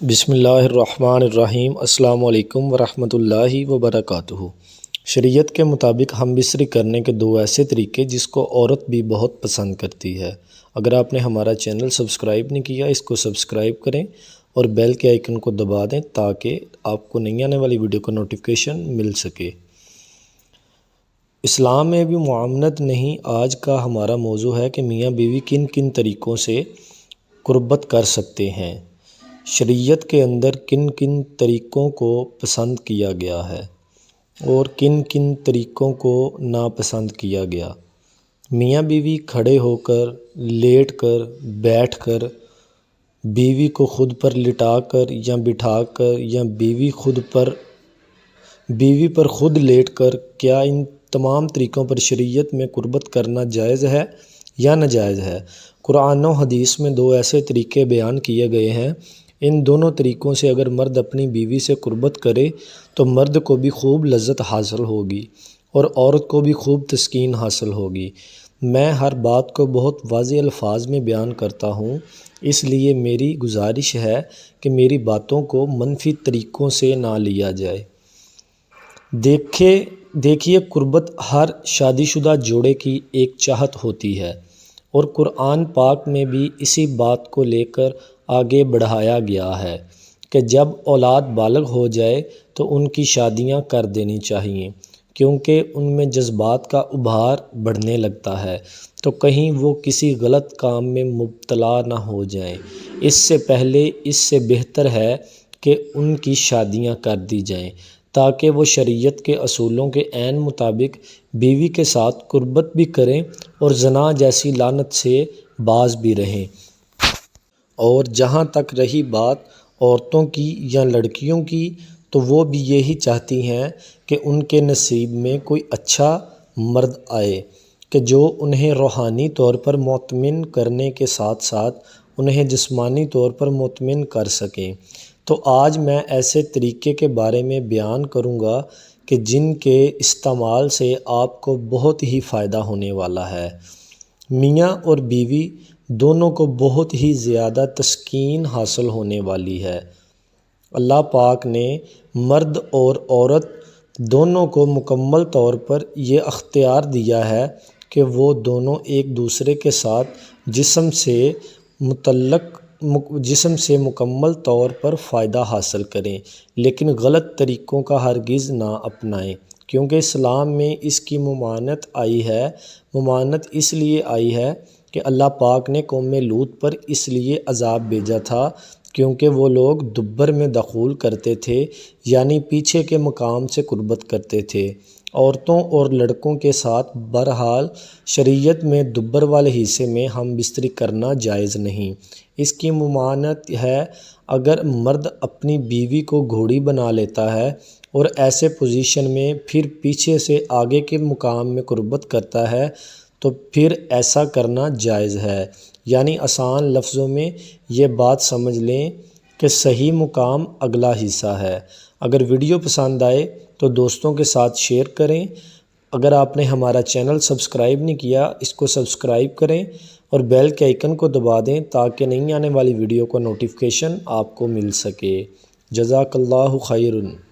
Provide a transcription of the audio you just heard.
بسم اللہ الرحمن الرحیم۔ السلام علیکم ورحمۃ اللہ وبرکاتہ۔ شریعت کے مطابق ہم بستری کرنے کے دو ایسے طریقے جس کو عورت بھی بہت پسند کرتی ہے۔ اگر آپ نے ہمارا چینل سبسکرائب نہیں کیا اس کو سبسکرائب کریں اور بیل کے آئیکن کو دبا دیں تاکہ آپ کو نئی آنے والی ویڈیو کا نوٹیفیکیشن مل سکے۔ اسلام میں بھی معاملت نہیں، آج کا ہمارا موضوع ہے کہ میاں بیوی کن کن طریقوں سے قربت کر سکتے ہیں۔ شریعت کے اندر کن کن طریقوں کو پسند کیا گیا ہے اور کن کن طریقوں کو ناپسند کیا گیا۔ میاں بیوی کھڑے ہو کر، لیٹ کر، بیٹھ کر، بیوی کو خود پر لٹا کر یا بٹھا کر یا بیوی پر خود لیٹ کر، کیا ان تمام طریقوں پر شریعت میں قربت کرنا جائز ہے یا ناجائز ہے؟ قرآن و حدیث میں دو ایسے طریقے بیان کیے گئے ہیں۔ ان دونوں طریقوں سے اگر مرد اپنی بیوی سے قربت کرے تو مرد کو بھی خوب لذت حاصل ہوگی اور عورت کو بھی خوب تسکین حاصل ہوگی۔ میں ہر بات کو بہت واضح الفاظ میں بیان کرتا ہوں، اس لیے میری گزارش ہے کہ میری باتوں کو منفی طریقوں سے نہ لیا جائے۔ دیکھیے قربت ہر شادی شدہ جوڑے کی ایک چاہت ہوتی ہے اور قرآن پاک میں بھی اسی بات کو لے کر آگے بڑھایا گیا ہے کہ جب اولاد بالغ ہو جائے تو ان کی شادیاں کر دینی چاہیے، کیونکہ ان میں جذبات کا ابھار بڑھنے لگتا ہے تو کہیں وہ کسی غلط کام میں مبتلا نہ ہو جائیں۔ اس سے پہلے اس سے بہتر ہے کہ ان کی شادیاں کر دی جائیں تاکہ وہ شریعت کے اصولوں کے عین مطابق بیوی کے ساتھ قربت بھی کریں اور زنا جیسی لعنت سے باز بھی رہیں۔ اور جہاں تک رہی بات عورتوں کی یا لڑکیوں کی، تو وہ بھی یہی چاہتی ہیں کہ ان کے نصیب میں کوئی اچھا مرد آئے کہ جو انہیں روحانی طور پر مطمئن کرنے کے ساتھ ساتھ انہیں جسمانی طور پر مطمئن کر سکیں۔ تو آج میں ایسے طریقے کے بارے میں بیان کروں گا کہ جن کے استعمال سے آپ کو بہت ہی فائدہ ہونے والا ہے۔ میاں اور بیوی دونوں کو بہت ہی زیادہ تسکین حاصل ہونے والی ہے۔ اللہ پاک نے مرد اور عورت دونوں کو مکمل طور پر یہ اختیار دیا ہے کہ وہ دونوں ایک دوسرے کے ساتھ جسم سے مکمل طور پر فائدہ حاصل کریں، لیکن غلط طریقوں کا ہرگز نہ اپنائیں، کیونکہ اسلام میں اس کی ممانعت آئی ہے۔ ممانعت اس لیے آئی ہے کہ اللہ پاک نے قوم لوط پر اس لیے عذاب بھیجا تھا کیونکہ وہ لوگ دبر میں دخول کرتے تھے، یعنی پیچھے کے مقام سے قربت کرتے تھے۔ عورتوں اور لڑکوں کے ساتھ بہرحال شریعت میں دبر والے حصے میں ہم بستری کرنا جائز نہیں۔ اس کی ممانعت ہے اگر مرد اپنی بیوی کو گھوڑی بنا لیتا ہے اور ایسے پوزیشن میں پھر پیچھے سے آگے کے مقام میں قربت کرتا ہے تو پھر ایسا کرنا جائز ہے۔ یعنی آسان لفظوں میں یہ بات سمجھ لیں کہ صحیح مقام اگلا حصہ ہے۔ اگر ویڈیو پسند آئے تو دوستوں کے ساتھ شیئر کریں۔ اگر آپ نے ہمارا چینل سبسکرائب نہیں کیا اس کو سبسکرائب کریں اور بیل کے آئیکن کو دبا دیں تاکہ نئی آنے والی ویڈیو کا نوٹیفیکیشن آپ کو مل سکے۔ جزاک اللہ خیرن۔